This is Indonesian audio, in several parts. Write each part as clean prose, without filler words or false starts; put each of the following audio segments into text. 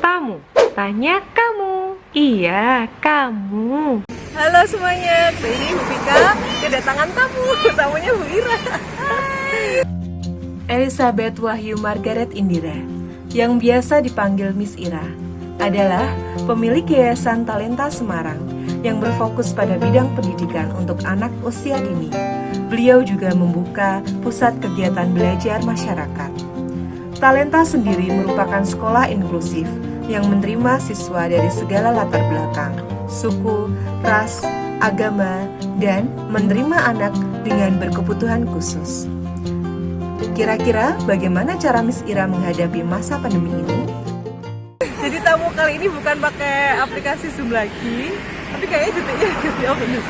tamu. Tanya kamu. Iya, kamu. Halo semuanya, kali ini Bu Pika kedatangan tamu. Tamunya Bu Ira. Elizabeth Wahyu Margaret Indira, yang biasa dipanggil Miss Ira, adalah pemilik Yayasan Talenta Semarang yang berfokus pada bidang pendidikan untuk anak usia dini. Beliau juga membuka pusat kegiatan belajar masyarakat. Talenta sendiri merupakan sekolah inklusif yang menerima siswa dari segala latar belakang, suku, ras, agama, dan menerima anak dengan berkebutuhan khusus. Kira-kira bagaimana cara Miss Ira menghadapi masa pandemi ini? Jadi tamu kali ini bukan pakai aplikasi Zoom lagi, tapi kayaknya detiknya ganti. Oh bener.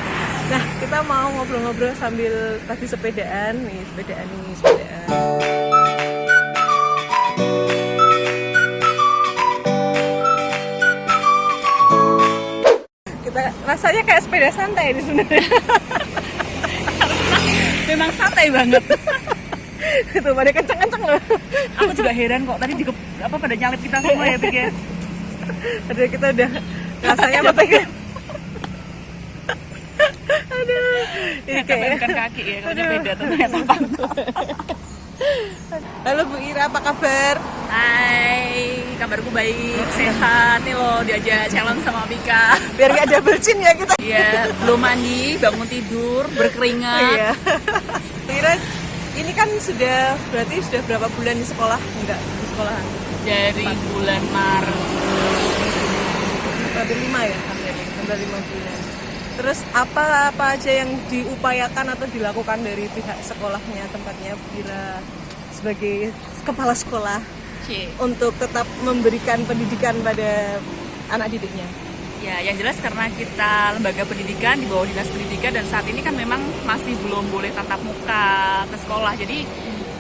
Nah, kita mau ngobrol-ngobrol sambil tadi sepedaan. Sepedaan. Kita rasanya kayak sepeda santai di sebenarnya. Memang santai banget. Itu pada kenceng-kenceng loh. Aku juga heran kok tadi pada nyalip kita semua ya pikir. Aduh, kita udah rasanya apa ya? Aduh, ini kayak bukan kaki ya, kalau beda ternyata pantat. Halo Bu Ira, apa kabar? Hai, kabarku baik, sehat nih loh, diajak challenge sama Pika. Biar gak double chin ya kita. Iya, belum mandi, bangun tidur, berkeringat. Iya. Bu Ira, ini kan berarti sudah berapa bulan di sekolah? Enggak, di sekolahan. Dari bulan Maret. Hampir 5 ya? Hampir 5 bulan. Terus apa aja yang diupayakan atau dilakukan dari pihak sekolahnya, tempatnya Bu Ira sebagai kepala sekolah untuk tetap memberikan pendidikan pada anak didiknya? Ya, yang jelas karena kita lembaga pendidikan di bawah dinas pendidikan dan saat ini kan memang masih belum boleh tatap muka ke sekolah. Jadi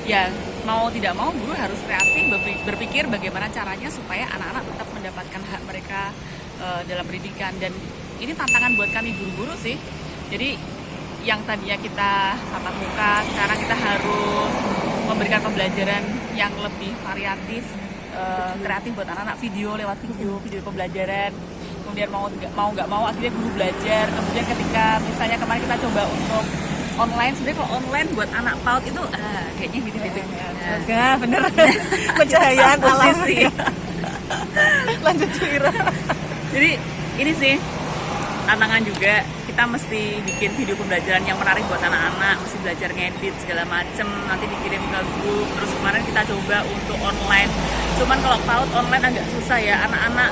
ya mau tidak mau guru harus kreatif berpikir bagaimana caranya supaya anak-anak tetap mendapatkan hak mereka dalam pendidikan. Dan ini tantangan buat kami guru-guru sih. Jadi yang tadinya kita tatap muka, sekarang kita harus memberikan pembelajaran yang lebih variatif, kreatif buat anak-anak, lewat video pembelajaran. Kemudian mau nggak mau akhirnya guru belajar. Kemudian ketika misalnya kemarin kita coba untuk online, sebenarnya kalau online buat anak PAUD itu kayaknya gitu-gitu. Ya, bener. Pencahayaan alam. Lanjut Bu Ira. Jadi ini sih tantangan juga, kita mesti bikin video pembelajaran yang menarik buat anak-anak, mesti belajar ngedit segala macem, nanti dikirim ke grup. Terus kemarin kita coba untuk online, cuman kalau PAUD online agak susah ya. Anak-anak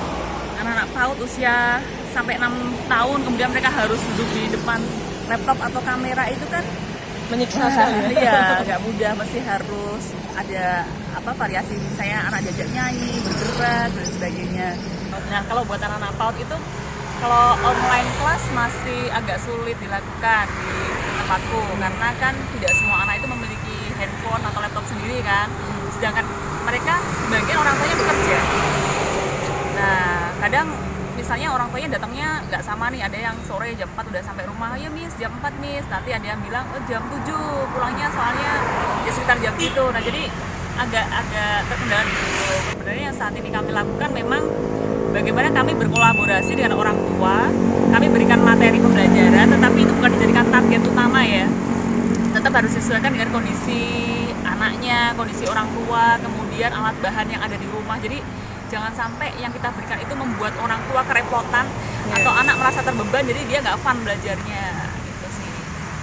PAUD usia sampai 6 tahun, kemudian mereka harus duduk di depan laptop atau kamera, itu kan Menyiksa sekali. Iya, nggak mudah, mesti harus ada variasi, misalnya anak diajak nyanyi, bergerak dan sebagainya. Nah, kalau buat anak-anak PAUD itu kalau online kelas masih agak sulit dilakukan di tempatku, karena kan tidak semua anak itu memiliki handphone atau laptop sendiri kan, sedangkan mereka sebagian orang tuanya bekerja. Nah, kadang misalnya orang tuanya datangnya nggak sama nih, ada yang sore jam 4 udah sampai rumah, ya Miss jam 4 Miss, nanti ada yang bilang jam 7 pulangnya soalnya ya sekitar jam itu. Nah, jadi agak terkendala gitu. Sebenarnya yang saat ini kami lakukan memang bagaimana kami berkolaborasi dengan orang tua, kami berikan materi pembelajaran, tetapi itu bukan dijadikan target utama ya. Tetap harus disesuaikan dengan kondisi anaknya, kondisi orang tua, kemudian alat bahan yang ada di rumah. Jadi jangan sampai yang kita berikan itu membuat orang tua kerepotan atau anak merasa terbeban, jadi dia nggak fun belajarnya gitu sih.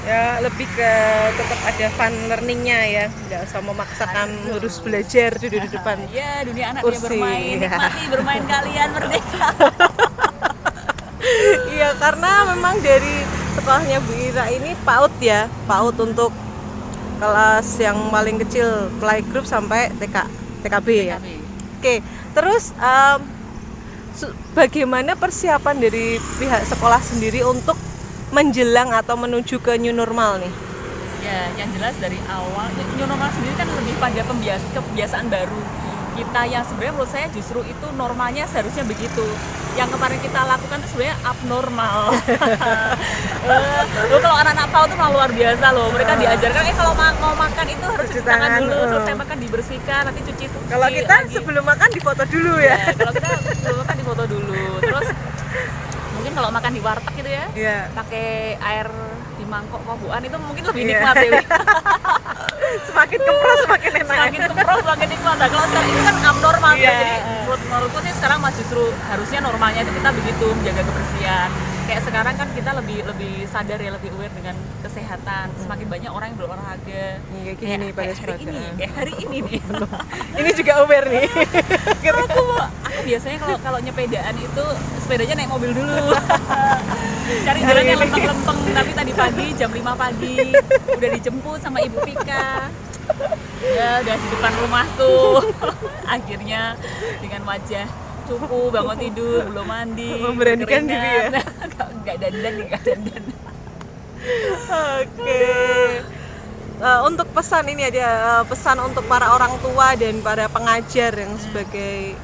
Ya, lebih ke tetap ada fun learningnya ya, nggak usah memaksakan harus belajar di depan. Ya, dunia anak kursi. Dia bermain, nikmati bermain kalian, merdeka. Iya, karena memang dari sekolahnya Bu Ira ini PAUD ya, PAUD untuk kelas yang paling kecil, playgroup sampai TKB ya. Oke, terus bagaimana persiapan dari pihak sekolah sendiri untuk menjelang atau menuju ke new normal nih? Ya, yang jelas dari awal new normal sendiri kan lebih pada kebiasaan baru. kita yang sebenarnya menurut saya justru itu normalnya seharusnya begitu. Yang kemarin kita lakukan itu sebenarnya abnormal. Loh, kalau anak-anak PAUD itu malah luar biasa loh. Mereka diajarkan kalau mau makan itu harus cuci tangan dulu, selesai makan dibersihkan, nanti cuci Kalau kita lagi. sebelum makan difoto dulu ya. Kalau kita sebelum makan difoto dulu. Terus mungkin kalau makan di warteg gitu ya, Iya. pakai air di mangkok kobuan itu mungkin lebih Iya. nikmat ya. Semakin kempros semakin enak. Semakin kempros semakin nikmat. Nah, kalau sekarang ini kan abnormal Iya. jadi menurutku sih sekarang mah justru harusnya normalnya itu kita begitu menjaga kebersihan. Kayak sekarang kan kita lebih sadar ya, lebih aware dengan kesehatan. Semakin banyak orang yang berolahraga. Kayak gini nih pada Kayak hari ini nih. Ini juga aware nih. aku biasanya kalau nyepedaan itu sepedanya naik mobil dulu. Cari jalan yang lempeng-lempeng, tapi tadi pagi jam 5 pagi udah dijemput sama Ibu Pika. Ya udah di depan rumahku. Akhirnya dengan wajah cupu, bangun tidur, belum mandi, Memberanikan diri ya? Enggak dandan. Oke. Untuk pesan ini ada pesan untuk para orang tua dan para pengajar yang sebagai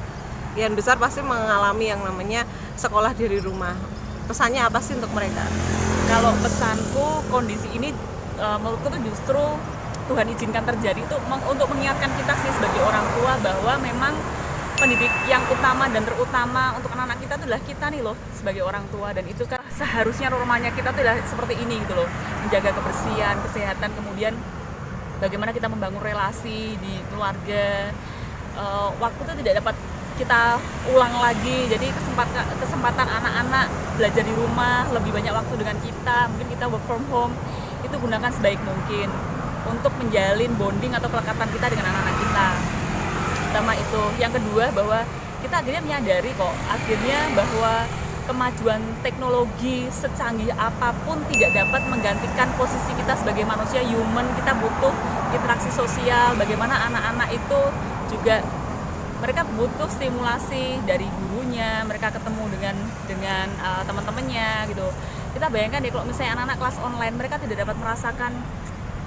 yang besar pasti mengalami yang namanya sekolah dari rumah. Pesannya apa sih untuk mereka? Kalau pesanku kondisi ini menurutku tuh justru Tuhan izinkan terjadi itu untuk mengingatkan kita sih sebagai orang tua bahwa memang pendidik yang utama dan terutama untuk anak-anak kita itu adalah kita nih loh sebagai orang tua, dan itu kan seharusnya normalnya kita tuh adalah seperti ini gitu loh, menjaga kebersihan, kesehatan, kemudian bagaimana kita membangun relasi di keluarga. Waktu itu tidak dapat kita ulang lagi, jadi kesempatan anak-anak belajar di rumah, lebih banyak waktu dengan kita, mungkin kita work from home, itu gunakan sebaik mungkin untuk menjalin bonding atau kelekatan kita dengan anak-anak kita. Pertama itu. Yang kedua bahwa kita akhirnya menyadari kok akhirnya bahwa kemajuan teknologi secanggih apapun tidak dapat menggantikan posisi kita sebagai manusia human. Kita butuh interaksi sosial, bagaimana anak-anak itu juga mereka butuh stimulasi dari gurunya, mereka ketemu dengan teman-temannya gitu. Kita bayangkan deh kalau misalnya anak-anak kelas online, mereka tidak dapat merasakan,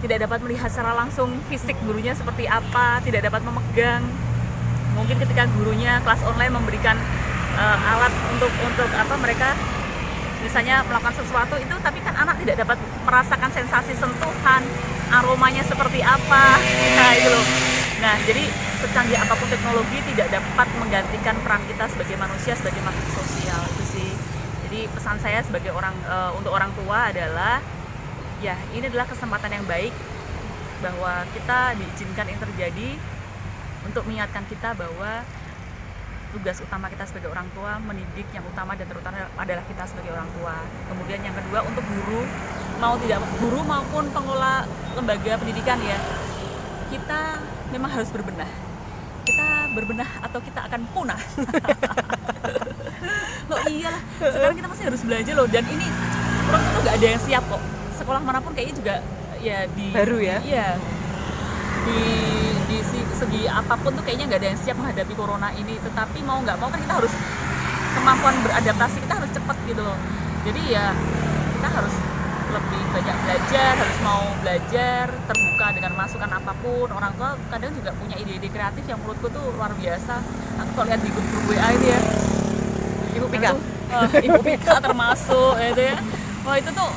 tidak dapat melihat secara langsung fisik gurunya seperti apa, tidak dapat memegang. Mungkin ketika gurunya kelas online memberikan alat untuk apa mereka misalnya melakukan sesuatu itu, tapi kan anak tidak dapat merasakan sensasi sentuhan, aromanya seperti apa, nah itu loh. Nah jadi secanggih apapun teknologi tidak dapat menggantikan peran kita sebagai manusia, sebagai makhluk sosial, itu sih. Jadi pesan saya sebagai untuk orang tua adalah ya ini adalah kesempatan yang baik bahwa kita diizinkan ini terjadi untuk mengingatkan kita bahwa tugas utama kita sebagai orang tua, mendidik yang utama dan terutama adalah kita sebagai orang tua. Kemudian yang kedua untuk guru, guru maupun pengelola lembaga pendidikan ya, kita memang harus berbenah. Kita berbenah atau kita akan punah. Loh iyalah, sekarang kita masih harus belajar loh, dan ini orang tuh nggak ada yang siap kok. Sekolah manapun kayaknya juga ya baru ya? Iya. Di segi apapun tuh kayaknya nggak ada yang siap menghadapi corona ini, tetapi mau nggak mau kan kita harus kemampuan beradaptasi kita harus cepat gitu loh. Jadi ya kita harus lebih banyak belajar, harus mau belajar, terbuka dengan masukan apapun. Orang tua kadang juga punya ide-ide kreatif yang menurutku tuh luar biasa. Aku kalau lihat di grup WA ini ya, Ibu Pika, Ibu Pika termasuk itu ya. Wah itu tuh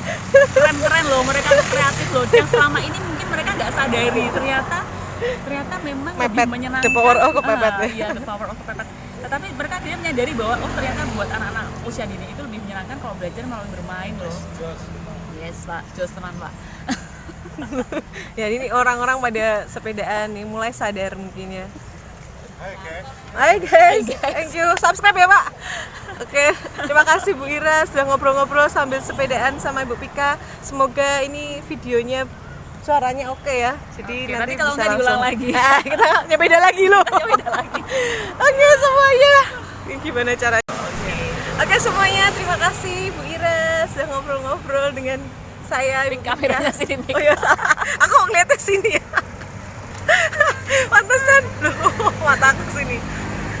keren-keren loh, mereka tuh kreatif loh, yang selama ini mungkin mereka nggak sadari ternyata memang Mepet, lebih menyenangkan. the power of kepepet. Iya, the power of kepepet. Tetapi mereka dia menyadari bahwa ternyata buat anak-anak usia dini itu lebih menyenangkan kalau belajar melalui bermain loh. Yes Pak, jos teman Pak. Ya ini orang-orang pada sepedaan nih mulai sadar mungkin ya. Hai guys, thank you, subscribe ya Pak. Oke, terima kasih Bu Ira sudah ngobrol-ngobrol sambil sepedaan sama Ibu Pika. Semoga ini videonya suaranya oke ya. Jadi nanti kalau bisa nggak diulang langsung lagi. Nah, kita nyepeda lagi loh. Beda lagi. Oke semuanya, ini gimana caranya? Oke semuanya, terima kasih Bu Ira sudah ngobrol-ngobrol dengan saya. Ibu Pika. Kameranya sini Pik. Oh ya, aku ngeliatnya sini ya. Pantesan loh, mata aku sini.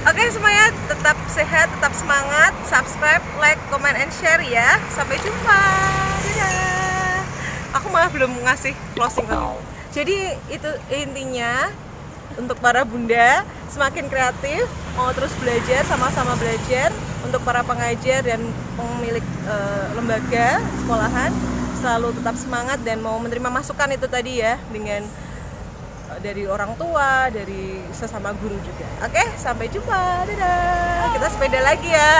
Oke semuanya, tetap sehat, tetap semangat, subscribe, like, comment, and share ya. Sampai jumpa. Dadah. Aku malah belum ngasih closing. Jadi itu intinya, untuk para bunda semakin kreatif, mau terus belajar, sama-sama belajar. Untuk para pengajar dan pemilik lembaga sekolahan selalu tetap semangat dan mau menerima masukan itu tadi ya, dengan dari orang tua, dari sesama guru juga. Oke, sampai jumpa. Dadah. Kita sepeda lagi ya.